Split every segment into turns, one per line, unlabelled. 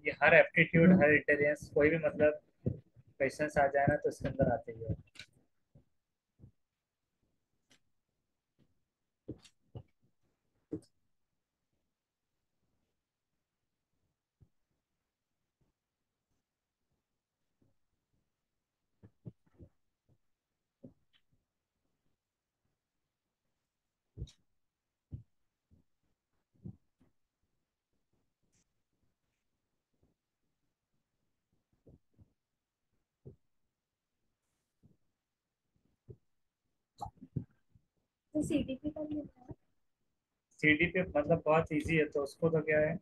ये हर एप्टीट्यूड, हर इंटेलिजेंस, कोई भी मतलब क्वेश्चंस आ जाए ना तो इसके अंदर आते ही है।
तो सीडीपी का भी होता है।
सीडी पे मतलब बहुत इजी है, तो उसको तो क्या है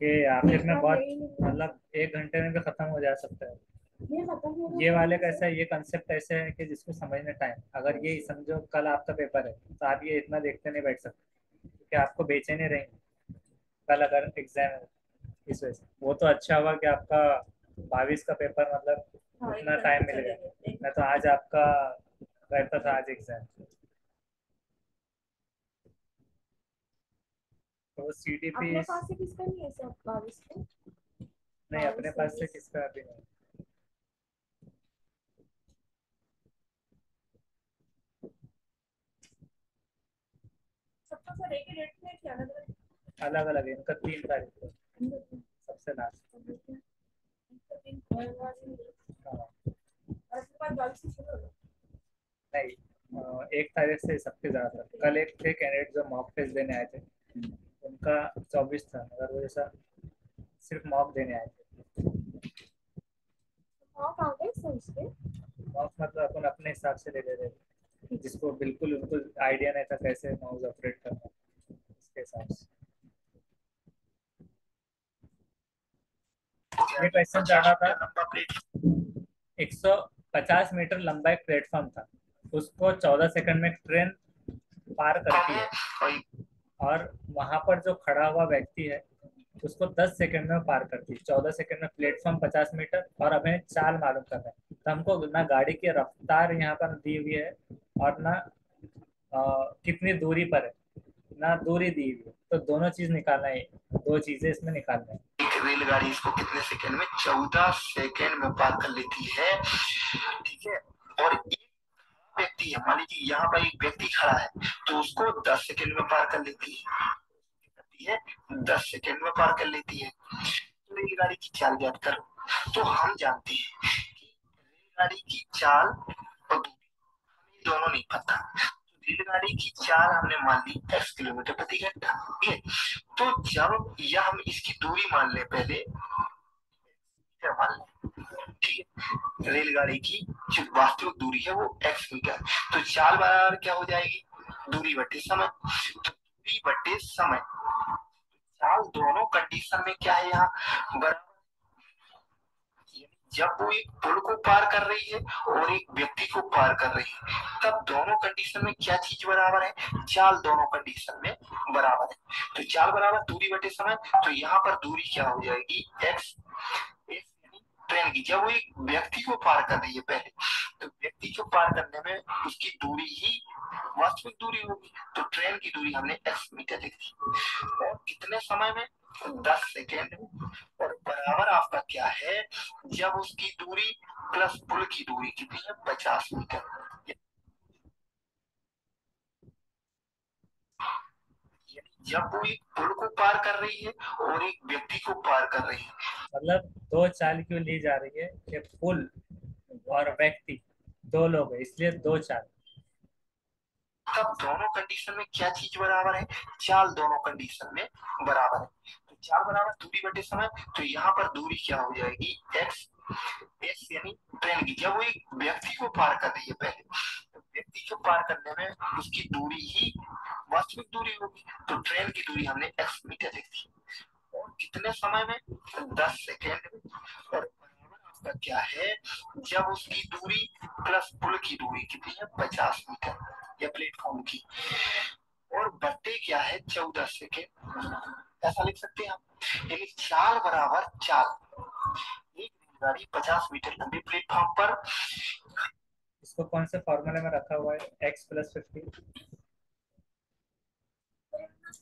कि आखिर
एक
में
बार
बहुत
यही नहीं है।
मतलब 1 घंटे में भी खत्म हो जा सकता है।
ये खत्म हो
ये
जाता है
वाले
कैसे?
कैसा है, ये कंसेप्ट ऐसे है कि जिसको समझने टाइम, अगर ये
अच्छा।
समझो कल आपका पेपर है तो आप ये इतना देखते नहीं बैठ सकते, क्योंकि आपको बेचैनी रहेंगे कल अगर एग्जाम है। इस वजह से वो तो अच्छा हुआ कि आपका 22 का पेपर मतलब
हाँ, एक
उतना
तरह
टाइम
से
मिल
चले
गया।
गए एक।
मैं तो आज आपका रहता था आज एग्जाम, तो वो सीडीपी।
अपने पास से किसका नहीं है सब 22 को?
नहीं, अपने
22
पास से
23।
किसका अभी नहीं।
सबका सर एक ही डेट में क्या अलग अलग?
अलग अलग है इनका, 3 तारीख को सबसे लास्ट। हाँ।
और अपने पास 22 से शुरू होगा।
नहीं, 1 तारीख से सबके ज़्यादा। कल एक थे कैंडिडेट जो मॉक टेस्ट देने आए थे, उनका 24 था, मगर वो जैसा सिर्फ मॉक देने आए थे।
हाँ, कहाँ गए सर उसके?
मॉक मतलब अपन अपने हिसाब से ले ले रहे थे, जिसको बिल्कुल उनको आइडिया नहीं था कैसे माउस ऑपरेट करना है, उसके हिसाब से। ये क्वेश्चन जाना था, 150 मीटर लंबा एक प्लेटफॉर्म था, उसको 14 सेकंड में ट्रेन पार करती है, और वहां पर जो खड़ा हुआ व्यक्ति है उसको 10 सेकंड में पार करती है। 14 सेकंड में प्लेटफॉर्म 50 मीटर, और हमें चाल मालूम करना है, तो हमको ना गाड़ी की रफ्तार यहाँ पर दी हुई है, और ना कितनी दूरी पर है, ना दूरी दी हुई है, तो दोनों चीज निकालना है, दो चीजें इसमें निकालना है। एक रेलगाड़ी इसको कितने सेकंड में, 14 सेकंड में पार कर लेती है। ठीक है। और एक व्यक्ति है, मान लीजिए यहाँ पर एक व्यक्ति खड़ा है, तो उसको 10 सेकंड में पार कर लेती है, 10 सेकंड में पार कर लेती है। तो रेलगाड़ी की चाल याद करो, तो हम जानते हैं कि रेलगाड़ी की चाल और दूरी दोनों नहीं पता। तो रेलगाड़ी की चाल हमने मान ली 10 किलोमीटर प्रति घंटा। ठीक है। तो जब यह हम इसकी दूरी मान ले पहले, मान ले, ठीक है, रेलगाड़ी की जो वास्तविक दूरी है वो x मीटर, तो चाल बराबर क्या हो जाएगी, दूरी बटे समय। तो दूरी बटे समय, चाल दोनों कंडीशन में क्या है यहाँ बराबर। जब वो एक पुल को पार कर रही है और एक व्यक्ति को पार कर रही है, तब दोनों कंडीशन में क्या चीज बराबर है, चाल दोनों कंडीशन में बराबर है। तो चाल बराबर दूरी बटे समय, तो यहाँ पर दूरी क्या हो जाएगी, एक्स। ट्रेन की जब वो एक व्यक्ति को पार कर रही है पहले, तो व्यक्ति को पार करने में उसकी दूरी ही वास्तविक दूरी होगी, तो ट्रेन की दूरी हमने एक्स मीटर लिख दी। और कितने समय में, 10 सेकेंड। और बराबर आपका क्या है, जब उसकी दूरी प्लस पुल की दूरी कितनी है, 50 मीटर। जब वो एक पुल को पार कर रही है और एक व्यक्ति को पार कर रही है, मतलब दो चाल क्यों ली जा रही है कि पुल और व्यक्ति दो लोग हैं, इसलिए दो चाल। तब दोनों कंडीशन में क्या चीज बराबर है, चाल दोनों कंडीशन में बराबर है। तो चाल बराबर दूरी बटे समय, तो यहाँ पर दूरी क्या हो जाएगी, एक्स। एक्स यानी ट्रेन की जब वो एक व्यक्ति को पार कर रही है पहले, तो व्यक्ति को पार करने में उसकी दूरी ही वास्तविक दूरी होगी, तो ट्रेन की दूरी हमने एक्स मीटर लिख दी। और कितने समय में, 10 सेकेंड में। और बराबर आपका क्या है, जब उसकी दूरी प्लस पुल की दूरी कितनी है, 50 मीटर, या प्लेटफॉर्म की। और बट्टे क्या है, 14 सेकेंड, ऐसा लिख सकते हैं हम। यानी चाल बराबर चाल, एक रेलगाड़ी 50 मीटर लंबे प्लेटफॉर्म पर, इसको कौन से फॉर्मूले में रखा हुआ है, x + 50।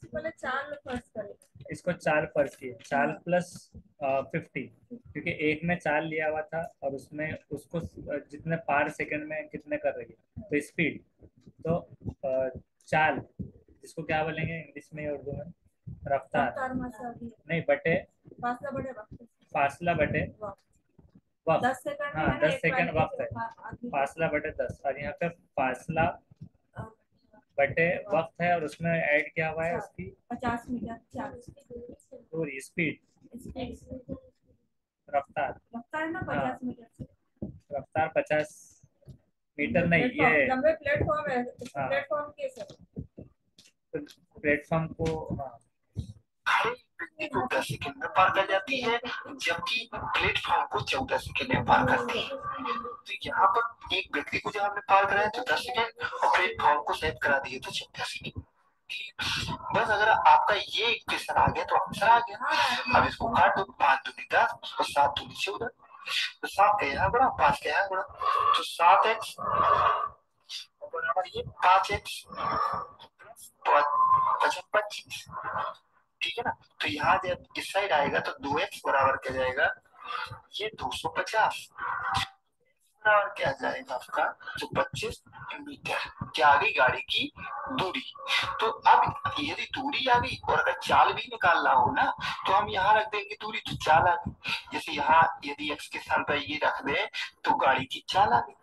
पहले चाल फर्स्ट करें।
इसको चाल फर्ज की है, चाल
हाँ।
प्लस 50, क्योंकि एक में चाल लिया हुआ था और उसमें उसको जितने पार सेकंड में कितने कर रही है, तो स्पीड, तो चाल, इसको क्या बोलेंगे इंग्लिश में या उर्दू में? रफ्तार।
रफ्तार मात्रा भी
नहीं, बटे
फासला बड़े वक्त
फासला बटे
वक्त
वक्त।
10 सेकंड में
हाँ,
है ना
10
एक
सेकंड
वाले
वक्त है,
आदमी
फासला बटे 10, और यहाँ पे फासला
अ,
बटे वक्त है, और उसमें ऐड क्या हुआ है
चार,
उसकी
50 मीटर चाल
दूरी, स्पीड,
स्पीड
रफ्तार।
रफ्तार ना
हाँ,
50 मीटर से।
रफ्तार 50 मीटर नहीं,
प्लेटफॉर्म
ये
लंबे प्लेटफॉर्म है, इसको
हाँ,
प्लेटफॉर्म कैसे?
प्लेटफॉर्म को, हाँ,
हर एक व्यक्ति को 10 सेकंड में पार कर जाती है, जबकि प्लेटफॉर्म को 14 सेकंड में पार करती है। तो यहाँ पर एक व्यक्ति को जब हमने पार कराया तो 10 सेकंड, और प्लेटफॉर्म को सेट करा दिए तो 14 सेकंड। बस अगर आपका ये इक्वेशन आ गया तो आंसर आ गया। अब इसको काट दो, 5 दूनी 10 और 7 दूनी 14, तो 7 का यहाँ गुणा, 5 का यहाँ गुणा, तो 7x बराबर ये 5x प्लस 25, ठीक है ना। तो यहाँ जब इस साइड आएगा तो 2x बराबर क्या जाएगा, ये 250 बराबर क्या जाएगा आपका, जो 25 मीटर क्या आ गई गाड़ी की दूरी। तो अब यदि दूरी आ गई और अगर चाल भी निकालना हो ना, तो हम यहाँ रख देंगे दूरी, तो चाल आ गई। जैसे यहाँ यदि x के स्थान पर ये रख दे तो गाड़ी की चाल आ गई।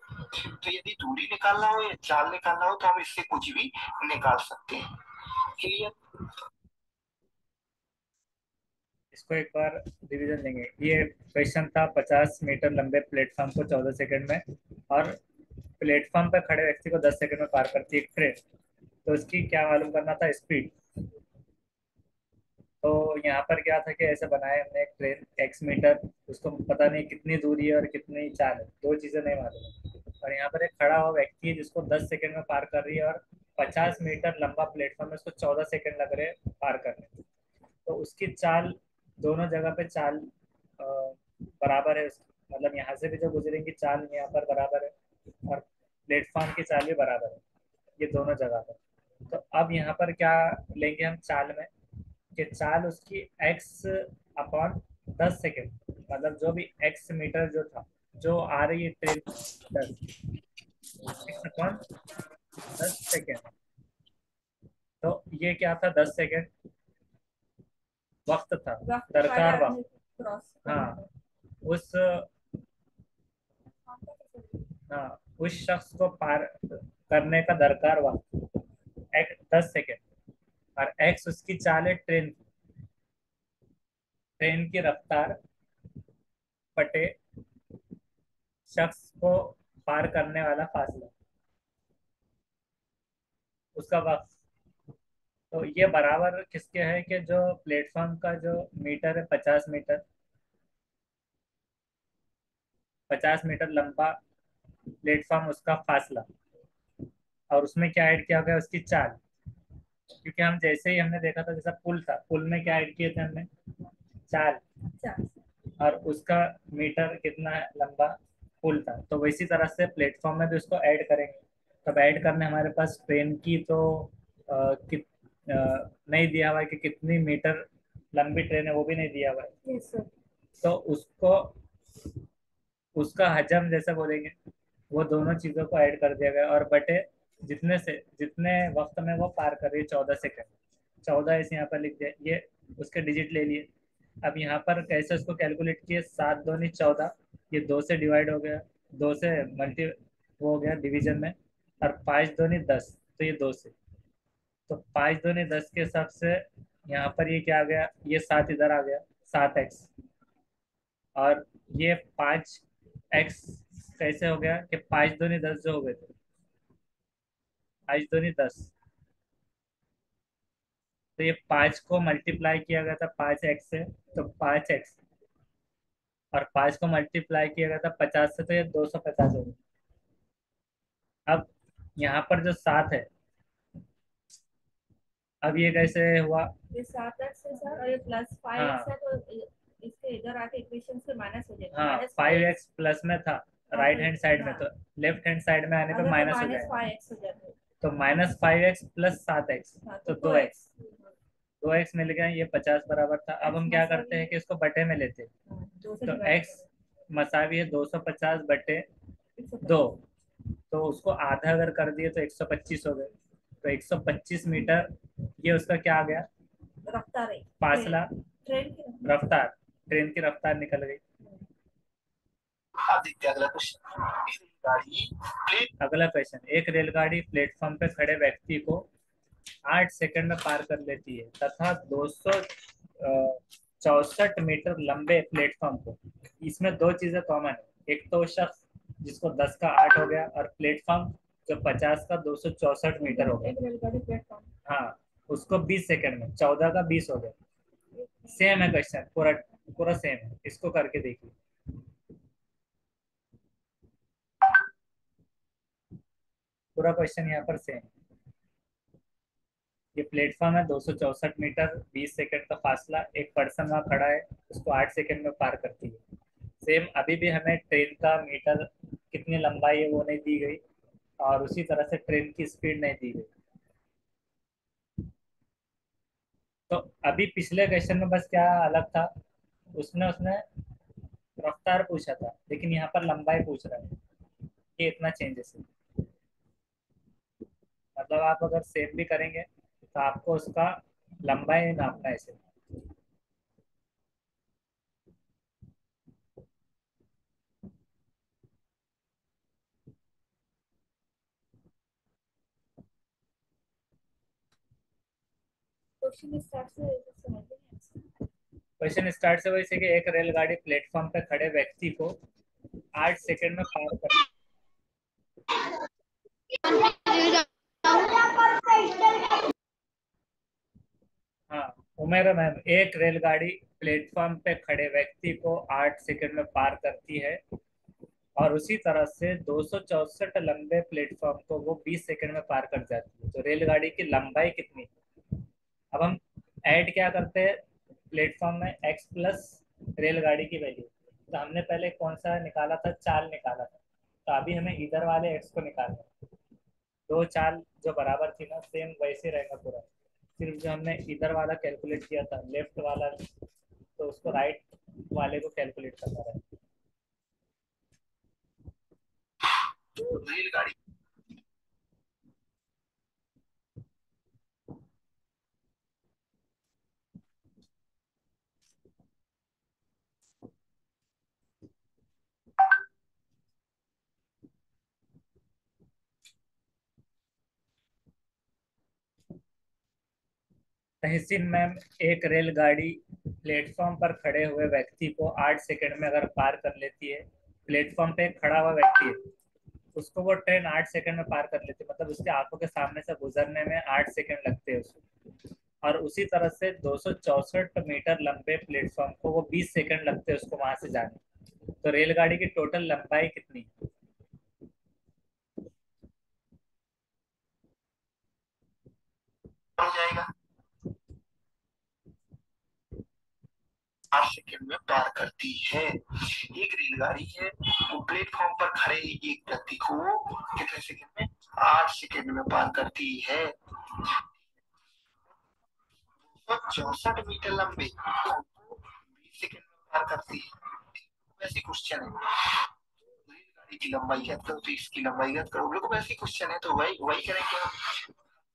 तो यदि दूरी निकालना हो या चाल निकालना हो तो हम इससे कुछ भी निकाल सकते हैं। क्लियर?
इसको एक बार रिवीजन देंगे। ये क्वेश्चन था 50 मीटर लंबे प्लेटफॉर्म को 14 सेकंड में, और प्लेटफॉर्म पर खड़े व्यक्ति को 10 सेकंड में पार करती है एक ट्रेन, तो इसकी क्या मालूम करना था, स्पीड। तो यहाँ पर क्या था कि ऐसे बनाया हमने एक ट्रेन, एक्स मीटर, उसको पता नहीं कितनी दूरी है और कितनी चाल है, दो चीजें नहीं मालूम है, और यहाँ पर एक खड़ा हुआ व्यक्ति है जिसको 10 सेकंड में पार कर रही है, और 50 मीटर लंबा प्लेटफॉर्म है, उसको 14 सेकंड लग रहे हैं पार करने। तो उसकी चाल, दोनों जगह पे चाल बराबर है उसकी, मतलब यहाँ से भी जो गुजरेंगी चाल यहाँ पर बराबर है, और प्लेटफॉर्म की चाल भी बराबर है, ये दोनों जगह पर। तो अब यहाँ पर क्या लेंगे हम चाल में, कि चाल उसकी x अपॉन 10 सेकेंड, मतलब जो भी x मीटर जो था, जो आ रही है ट्रेन 10 x अपॉन 10 सेकेंड, तो ये क्या था, 10 सेकेंड वक्त था,
वक्त वाले
दरकार
आदमी
वक्त।
क्रॉस
हाँ, उस हाँ, उस शख्स को पार करने का दरकार वक्त 10 सेकेंड, और x उसकी चाल है ट्रेन की, ट्रेन की रफ्तार बटे शख्स को पार करने वाला फासला, उसका वक्त। तो ये बराबर किसके है, कि जो प्लेटफॉर्म का जो मीटर है 50 मीटर, 50 मीटर लंबा प्लेटफॉर्म, उसका फासला, और उसमें क्या ऐड किया गया, उसकी चाल। क्योंकि हम जैसे ही हमने देखा था, जैसा पुल था, पुल में क्या ऐड किए थे हमने, चाल,
चाल
और उसका मीटर कितना लंबा पुल था, तो वैसी तरह से प्लेटफॉर्म में भी उसको ऐड करेंगे। तब ऐड करने हमारे पास ट्रेन की तो नहीं दिया हुआ है कि कितनी मीटर लंबी ट्रेन है, वो भी नहीं दिया हुआ है,
यस सर।
तो उसको, उसका हजम जैसे बोलेंगे, वो दोनों चीजों को ऐड कर दिया गया, और बटे जितने वक्त में वो पार कर रही है, 14 सेकंड, 14 ऐसे यहाँ पर लिख दिया, ये उसके डिजिट ले लिए। अब यहाँ पर कैसे उसको कैलकुलेट किए, 7 दूनी 14, ये 2 से डिवाइड हो गया, 2 से मल्टी वो हो गया डिवीजन में, और 5 दूनी 10, तो ये 2 से, तो 5 दूनी 10 के हिसाब से यहाँ पर ये क्या आ गया, ये 7 इधर आ गया, 7x, और ये 5x कैसे हो गया, कि 5 दूनी 10 जो हो गए थे, 5 दूनी 10, तो ये 5 को मल्टीप्लाई किया गया था 5x से, तो 5x, और 5 को मल्टीप्लाई किया गया था 50 से, तो ये 250 हो गया। अब यहाँ पर जो 7 है, अब ये कैसे हुआ,
ये 7x है सर, और ये प्लस 5x
हाँ
है, तो इसके इधर आके इक्वेशन से माइनस हो जाएगा,
हाँ,
माइनस
5x प्लस में था
हाँ,
राइट
तो
हैंड साइड में,
हाँ,
तो लेफ्ट हैंड साइड में आने पे
अगर तो
माइनस हो
माइनस
जाएगा,
5x हो जाता है,
तो -5x प्लस 7x,
हाँ,
तो
तो
2x,
2x
2x मिल गया, ये 50 बराबर था। अब हम क्या करते हैं कि इसको बटे में लेते हैं। तो x मसावी है 250 बटे 2, तो उसको आधा अगर कर दिए तो 125 हो गए। तो 125 मीटर ये उसका क्या आ गया,
रफ्तार है,
फासला,
ट्रेन की
रफ्तार, ट्रेन की रफ्तार निकल गई।
अब देखते हैं अगला क्वेश्चन। गाड़ी प्लेट
अगला क्वेश्चन, एक रेलगाड़ी प्लेटफॉर्म पे खड़े व्यक्ति को 8 सेकंड में पार कर लेती है तथा 264 मीटर लंबे प्लेटफॉर्म को। इसमें दो चीजें कॉमन है, एक तो शख्स जिसको 10 का 8 हो गया, और प्लेटफॉर्म जो 50 का 264 मीटर हो गया।
एक रेलगाड़ी प्लेटफॉर्म,
हाँ, उसको 20 सेकंड में 14 का 20 हो गया। सेम है क्वेश्चन, पूरा पूरा सेम है, इसको करके देखिए। पूरा क्वेश्चन यहाँ पर सेम। ये प्लेटफॉर्म है 264 मीटर, 20 सेकंड का फासला, एक पर्सन वहाँ खड़ा है, उसको 8 सेकंड में पार करती है। सेम अभी भी हमें ट्रेन का मीटर कितनी लंबाई है वो नहीं दी गई, और उसी तरह से ट्रेन की स्पीड नहीं दी गई। तो अभी पिछले क्वेश्चन में बस क्या अलग था, उसने उसने रफ्तार पूछा था, लेकिन यहाँ पर लंबाई पूछ रहा है। ये इतना चेंजेस है। मतलब आप अगर सेम भी करेंगे तो आपको उसका लंबाई नापना है इसे।
क्वेश्चन स्टार्ट से समझ में
क्वेश्चन स्टार्ट से वैसे कि एक रेलगाड़ी प्लेटफॉर्म पे खड़े व्यक्ति को 8 सेकंड में पार कर। हाँ, उमेर मैम, एक रेलगाड़ी प्लेटफॉर्म पे खड़े व्यक्ति को 8 सेकंड में पार करती है, और उसी तरह से 264 लंबे प्लेटफॉर्म को वो 20 सेकंड में पार कर जाती है। तो रेलगाड़ी की लंबाई कितनी। अब हम ऐड क्या करते हैं प्लेटफॉर्म में, x प्लस रेलगाड़ी की वैल्यू। तो हमने पहले कौन सा निकाला था, चाल निकाला था। तो अभी हमें इधर वाले x को निकालना है। दो चाल जो बराबर थी ना, सेम वैसे रहेगा पूरा। सिर्फ जो हमने इधर वाला कैलकुलेट किया था, लेफ्ट वाला, तो उसको राइट वाले को कैलकुलेट करना रहेगा।
रेलगाड़ी
तहसीन मैम, एक रेलगाड़ी प्लेटफॉर्म पर खड़े हुए व्यक्ति को 8 सेकंड में अगर पार कर लेती है। प्लेटफॉर्म पे खड़ा हुआ व्यक्ति है, उसको वो ट्रेन 8 सेकंड में पार कर लेती है, मतलब उसके आंखों के सामने से गुजरने में 8 सेकंड लगते हैं उसको। और उसी तरह से 264 मीटर लंबे प्लेटफॉर्म को वो 20 सेकंड लगते हैं उसको वहां से जाने। तो रेलगाड़ी की टोटल लंबाई कितनी।
हो जाएगा, 8 सेकंड में पार करती है। एक रेलगाड़ी है, वो प्लेटफॉर्म पर खड़े एक व्यक्ति को कितने सेकंड में, 8 सेकंड में पार करती है। 64 मीटर लंबे 20 सेकंड में पार करती है। वैसी क्वेश्चन है, रेलगाड़ी की लंबाई याद करो तो इसकी लंबाई याद करो। बिल्कुल वैसी क्वेश्चन है, तो वही वही करेंगे हम।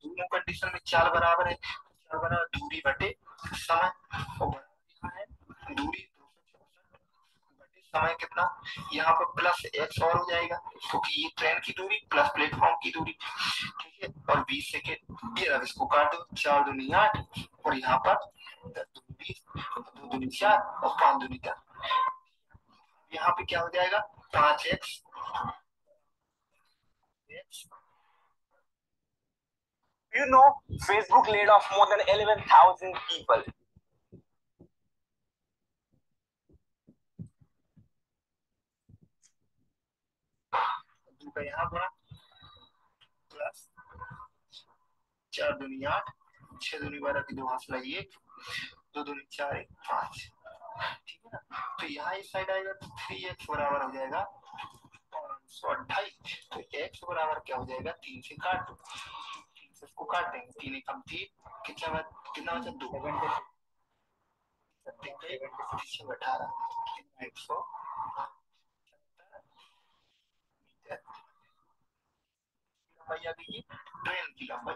दोनों कंडीशन में चाल बराबर है, चाल बराबर दूरी बटे समय, और यहाँ है दूरी 264 बटे समय कितना, यहाँ पर प्लस एक्स और हो जाएगा, क्योंकि ये ट्रेन की दूरी प्लस प्लेटफॉर्म की दूरी, ठीक है। और 20 सेकेंड, ये अब इसको काटो, 4 दूनी 8, और यहाँ पर 10 दूनी 20, 2 दूनी 4 और 5 दूनी 10। यहाँ पे क्या हो जाएगा, 5x।
You know, Facebook laid off more than 11,000 people.
यहाँ गुणा प्लस 4 दूनी 8, 6 दूनी 12 की 2 हासिल 1, 2 दूनी 4 1 5, ठीक है ना। तो यहाँ इस साइड आएगा तो 3x बराबर हो जाएगा 528। तो x बराबर क्या हो जाएगा, 3 से काट दो, 3 से उसको काट देंगे, 3 एकम 3, कितना बचा 2, 18, 170 मीटर लंबाई आ गई। ट्रेन की लंबाई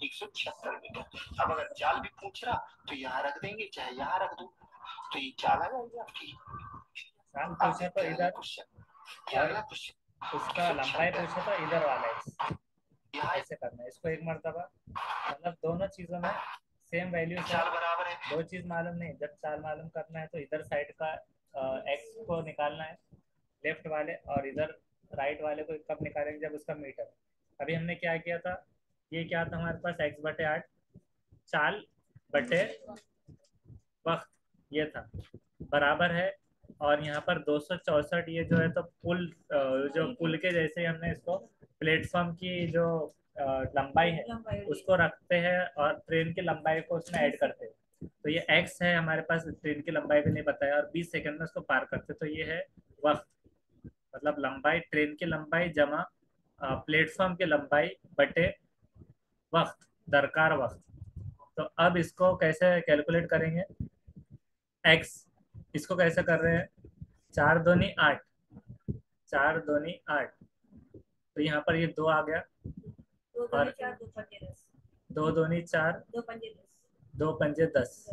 176 मीटर। अब अगर चाल भी पूछ रहा तो यहाँ रख देंगे, चाहे यहाँ रख दो, तो ये चाल आ जाएगी आपकी।
चाल पूछा तो इधर,
अगला क्वेश्चन
उसका लंबाई पूछा तो इधर वाला एक्स ऐसे करना है। इसको एक मरतबा, मतलब दोनों चीजों में सेम वैल्यू से
चाल बराबर है।
दो चीज मालूम नहीं, जब चाल मालूम करना है तो इधर साइड का एक्स को निकालना है लेफ्ट वाले, और इधर राइट वाले को कब निकालेंगे, जब उसका मीटर। अभी हमने क्या किया था, ये क्या था हमारे पास x/8 चाल बटे वक्त, ये था बराबर है। और यहाँ पर 264 ये जो है तो पुल, जो पुल के जैसे ही हमने इसको प्लेटफॉर्म की जो लंबाई है उसको रखते हैं और ट्रेन की लंबाई को उसमें ऐड करते हैं। तो ये x है हमारे पास, ट्रेन की लंबाई भी नहीं बताया, और 20 सेकंड में उसको पार करते, तो ये है वक्त, मतलब लंबाई, ट्रेन की लंबाई जमा प्लेटफॉर्म की लंबाई बटे वक्त, दरकार वक्त। तो अब इसको कैसे कैलकुलेट करेंगे, x, इसको कैसे कर रहे हैं, 4 दूनी 8, 4 दूनी 8, तो यहाँ पर ये 2 आ गया, और 2 दूनी 4, 2 पंजे 10,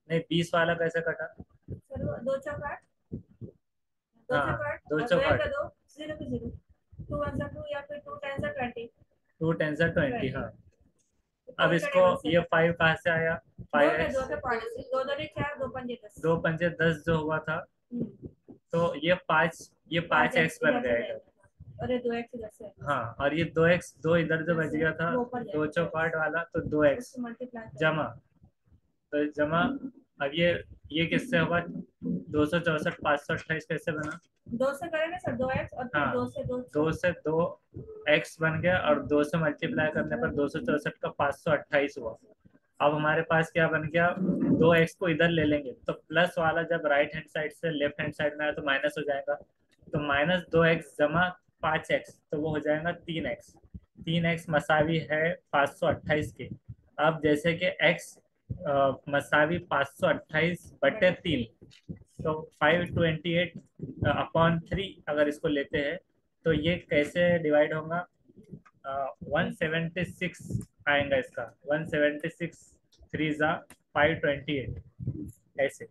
नहीं 20 वाला कैसे कटा, हाँ 2 चौकाट, 2 10 20, हाँ। अब इसको ये 5 कहाँ से आया, 5x, 2 पंजे 10 जो हुआ था, तो ये 5x बन जाएगा।
अरे 2x इधर से,
हाँ, और ये 2x, 2 इधर जो बच गया था 2 चौकाट वाला, तो 2x जमा, तो जमा, अब ये किससे होगा, 264, 528 कैसे बना,
2 से करें ना सर, 2x और फिर
हाँ
2 से
2 से 2x बन गया, और 2 से मल्टीप्लाई करने पर 264 का 528 हुआ। अब हमारे पास क्या बन गया, 2x को इधर ले लेंगे तो प्लस वाला जब राइट हैंड साइड से लेफ्ट हैंड साइड में आया तो माइनस हो जाएगा, तो -2x जमा 5x, तो वो हो जाएगा 3x। 3x मसावी है 528 के। अब जैसे कि x मसावी 528 बटे 3, तो 528/3 अगर इसको लेते हैं तो ये कैसे डिवाइड होगा, 176 आएगा इसका, 176 3 जा 528 ऐसे।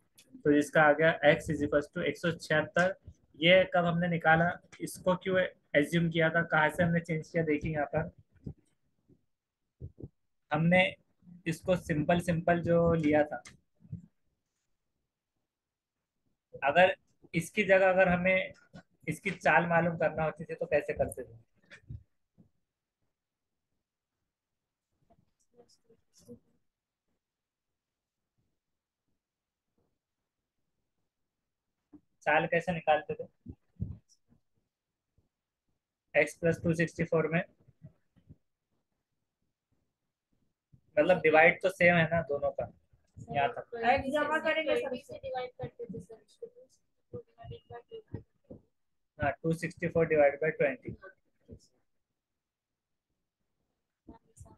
तो इसका आ गया x इज इक्वल टू 176। ये कब हमने निकाला, इसको क्यों एज्यूम किया था, कहाँ से हमने चेंज किया, देखिए यहाँ पर हमने इसको सिंपल सिंपल जो लिया था, अगर इसकी जगह अगर हमें इसकी चाल मालूम करना होती थी तो कैसे करते थे, चाल कैसे निकालते थे, x+264 में, मतलब डिवाइड तो सेम है ना दोनों का, यहाँ तक।
x जमा करेंगे सर,
से डिवाइड करते थे सर इसको, 2 डिवाइडेड बाय 2।
हाँ 264/20।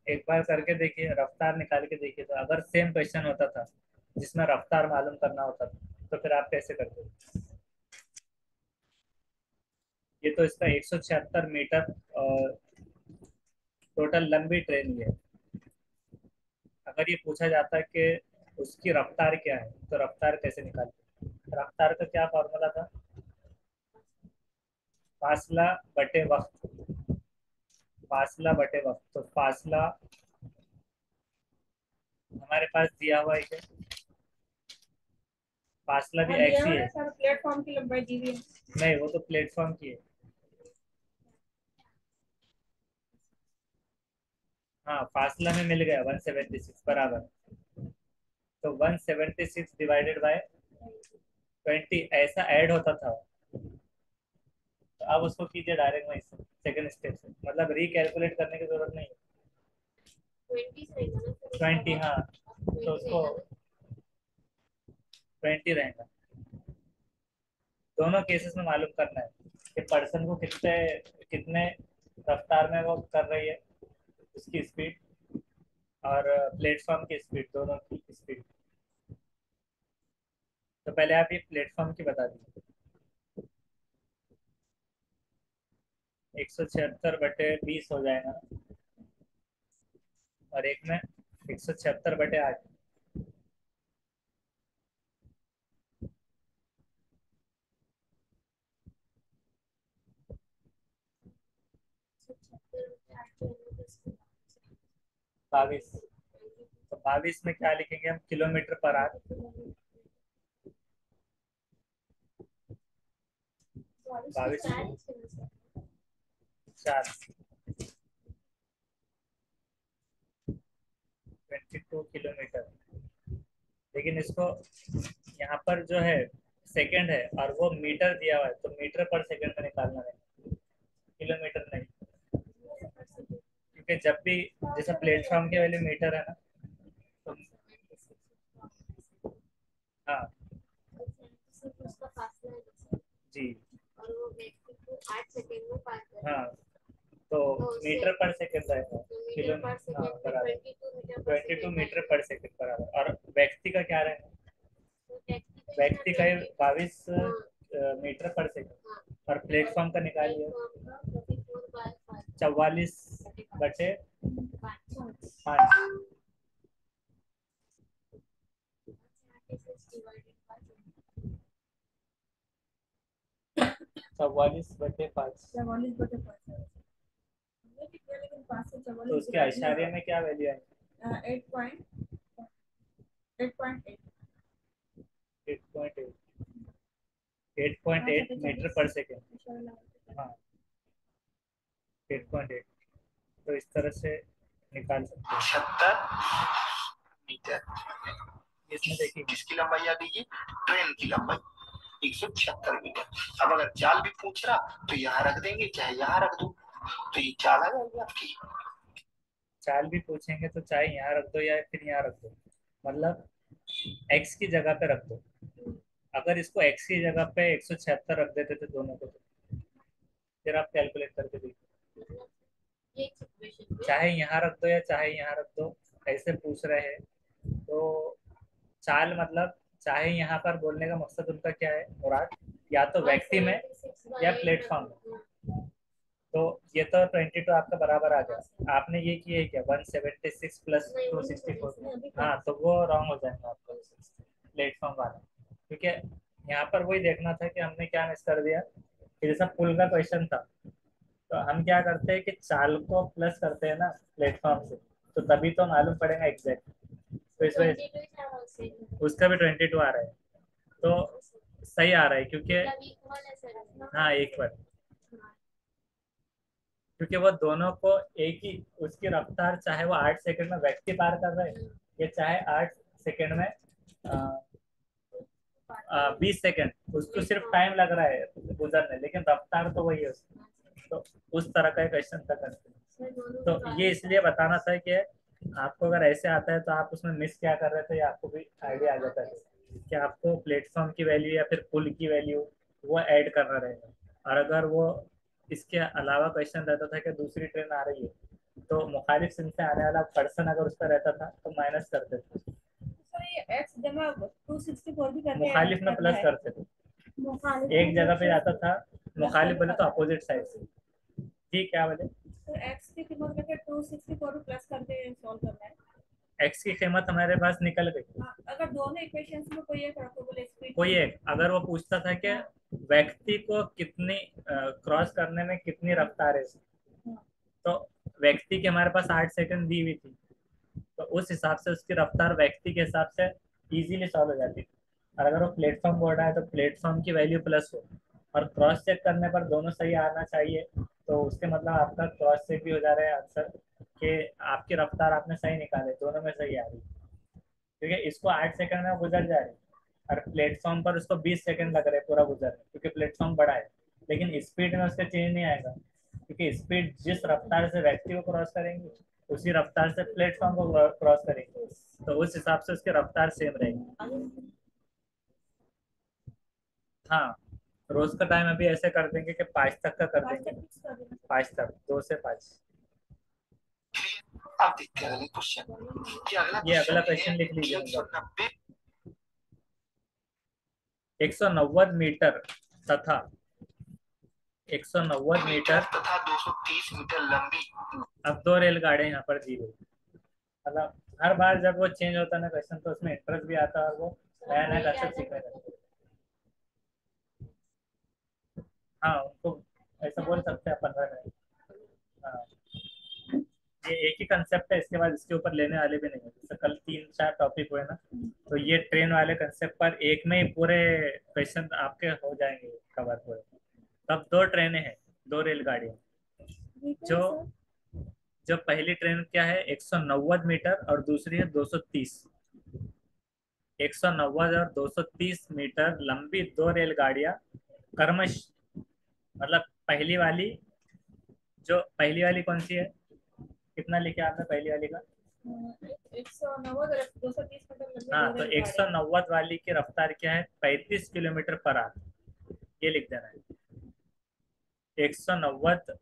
एक बार करके देखिए, रफ्तार निकाल के देखिए, तो अगर सेम क्वेश्चन होता था जिसमें रफ्तार मालूम करना होता था तो फिर आप कैसे करते, ये तो इसका 176 मीटर टोटल लंबी ट्रेन है। अगर ये पूछा जाता कि उसकी रफ्तार क्या है तो रफ्तार कैसे निकालते, रफ्तार का क्या फॉर्मूला था, फासला बटे वक्त, फासला बटे वक्त, तो फासला हमारे पास दिया हुआ है कि फासला भी x ही है,
सर प्लेटफॉर्म की लंबाई दी हुई है।
नहीं वो तो प्लेटफॉर्म की है, हाँ फासला में मिल गया 176 बराबर, तो 176 डिवाइडेड बाय 20 ऐसा ऐड होता था। तो अब उसको कीजिए डायरेक्ट वहीं से सेकंड स्टेप से, मतलब रिकैलकुलेट करने की जरूरत नहीं है।
20 रहेगा ना सर,
20, हाँ तो उसको 20 रहेगा। दोनों केसेस में मालूम करना है कि पर्सन को कितने कितने रफ्तार में वो कर रही है, उसकी स्पीड और प्लेटफॉर्म की स्पीड, दोनों की स्पीड। तो पहले आप ये प्लेटफॉर्म की बता दीजिए। 176/20 हो जाएगा, और एक में 176/8।
So
22। तो 22 में क्या लिखेंगे हम, किलोमीटर पर आवर। 22 4 22 किलोमीटर। लेकिन इसको यहाँ पर जो है सेकंड है और वो मीटर दिया हुआ है, तो मीटर पर सेकंड में निकालना है, किलोमीटर नहीं। क्योंकि जब भी जैसे प्लेटफॉर्म की वैल्यू मीटर है ना, तो हाँ
उसका फासला है जैसे,
जी
और वो व्यक्ति को 8 सेकंड में पार कर
हाँ, तो मीटर पर सेकंड रहेगा, किलो
मीटर पर
हाँ
सेकंड में
बराबर,
22 मीटर
22 मीटर
पर सेकंड
पर सेकंड बराबर। और व्यक्ति का क्या रहेगा, व्यक्ति का 22 मीटर पर सेकंड, और प्लेटफॉर्म का निकालिए 44/5। 44/5।
44/5 लेकिन 5 से
तो उसके आश्चर्य में क्या वैल्यू है,
8.8
8.8 8.8 मीटर पर सेकंड। हाँ 8.8। तो इस तरह से निकाल सकते हैं।
76 मीटर।
इसमें देखिए
किसकी लंबाई आ गई है, ट्रेन की लंबाई 176 मीटर। अब अगर चाल भी पूछ रहा तो यहाँ रख देंगे, चाहे यहाँ रख दो, तो ये चाल आ जाएगी आपकी।
चाल भी पूछेंगे तो चाहे यहाँ रख दो या फिर यहाँ रख दो, मतलब x की जगह पे रख दो। अगर इसको x की जगह पे 176 रख देते थे दोनों को, तो फिर आप कैलकुलेट करके देखिए, चाहे यहाँ रख दो या चाहे यहाँ रख दो, ऐसे पूछ रहे हैं। तो चाल मतलब, चाहे यहाँ पर बोलने का मकसद उनका क्या है मुराद, या तो व्यक्ति में या प्लेटफॉर्म में। तो ये तो 22 आपका बराबर आ गया। आपने ये किया है क्या, 176 प्लस 264? हाँ तो वो रॉन्ग हो जाएगा आपको, प्लेटफॉर्म वाला। क्योंकि यहाँ पर वही देखना था कि हमने क्या मिस कर दिया, कि जैसा पुल का क्वेश्चन था, तो हम क्या करते हैं कि चाल को प्लस करते हैं ना प्लेटफॉर्म से, तो तभी तो मालूम पड़ेगा एग्जैक्ट। तो इस वजह से उसका भी 22 आ रहा है, तो सही आ रहा है क्योंकि हाँ एक बार, क्योंकि वो दोनों को एक ही उसकी रफ्तार, चाहे वो 8 सेकंड में व्यक्ति पार कर रहे हैं या चाहे 8 सेकंड में 20 सेकंड, उसको सिर्फ टाइम लग रहा है गुजरने, लेकिन रफ्तार तो वही है उसकी। तो उस तरह का क्वेश्चन था करते हैं। तो ये इसलिए बताना था कि आपको अगर ऐसे आता है तो आप उसमें मिस क्या कर रहे थे, आपको भी आइडिया आ जाता है कि आपको प्लेटफॉर्म की वैल्यू या फिर पुल की वैल्यू वो ऐड करना रहेगा। और अगर वो इसके अलावा क्वेश्चन रहता था कि दूसरी ट्रेन आ रही है, तो मुखालिफ सिंध से आने वाला पर्सन अगर उस पर रहता था तो माइनस करते थे,
सर ये x जमा 264 भी करके
मुखालिफ में प्लस करते थे। एक जगह पे जाता था, मुखालिफ बोले तो अपोजिट साइड से। ठीक क्या बोले,
सर x की कीमत करके 264 प्लस करके सॉल्व करना है।
एक्स की कीमत हमारे पास निकल गई।
अगर दोनों इक्वेशंस में कोई एक रखो, बोले स्पीड
कोई एक, अगर वो पूछता था कि व्यक्ति को कितनी क्रॉस करने में कितनी रफ्तार है, तो व्यक्ति की हमारे पास 8 सेकंड दी हुई थी, तो उस हिसाब से उसकी रफ्तार व्यक्ति के हिसाब से इजीली सॉल्व हो जाती थी। और अगर वो प्लेटफॉर्म बोर्ड है तो प्लेटफॉर्म की वैल्यू प्लस हो, और क्रॉस चेक करने पर दोनों सही आना चाहिए, तो उसके मतलब आपका क्रॉस चेक भी हो जा रहा है आंसर, कि आपकी रफ्तार आपने सही निकाले, दोनों में सही आ रही है। क्योंकि इसको 8 सेकंड में गुजर जा रही है, और प्लेटफॉर्म पर उसको 20 सेकंड लग रहे हैं पूरा गुजरने, क्योंकि प्लेटफॉर्म बड़ा है। लेकिन स्पीड में उसका चेंज नहीं आएगा, क्योंकि स्पीड जिस रफ्तार से व्यक्ति को क्रॉस करेंगे उसी रफ्तार से प्लेटफॉर्म को क्रॉस करेंगे, तो उस हिसाब से उसकी रफ्तार सेम रहेगी। हाँ रोज का टाइम अभी ऐसे कर देंगे कि 5 तक का कर देंगे, 5 तक, 2 से 5।
अब देखते हैं अगले क्वेश्चन। ये अगला
ये अगला
क्वेश्चन
क्वेश्चन लिख
है
लीजिए।
190
190 मीटर तथा 190 मीटर
तथा 230 मीटर लंबी।
अब दो रेलगाड़ियां यहाँ पर दी गई। मतलब हर बार जब वो चेंज होता है ना क्वेश्चन, तो उसमें इंटरेस्ट भी आता है और वो नया नया कंसेप्ट सीखने लगते हैं। हाँ, उनको ऐसा बोल सकते हैं 15 मिनट। हाँ, ये एक ही कंसेप्ट है, इसके बाद इसके ऊपर लेने वाले भी नहीं है। जैसे कल 3-4 टॉपिक हुए ना, तो ये ट्रेन वाले कंसेप्ट पर एक में ही पूरे क्वेश्चन आपके हो जाएंगे कवर पूरे। तब दो ट्रेनें हैं, दो रेलगाड़ियां। जो जो पहली ट्रेन क्या है 190 मीटर और दूसरी है 230। 190 और 230 मीटर लंबी दो रेलगाड़ियां क्रमश, मतलब पहली वाली कौन सी है, कितना लिखे आपने पहली वाली का?
190 और 230 मीटर लंबी
हाँ,
दो
तो
रेलगाड़ियां।
190 वाली की रफ्तार क्या है 35 किलोमीटर पर आवर, ये लिख देना है। 190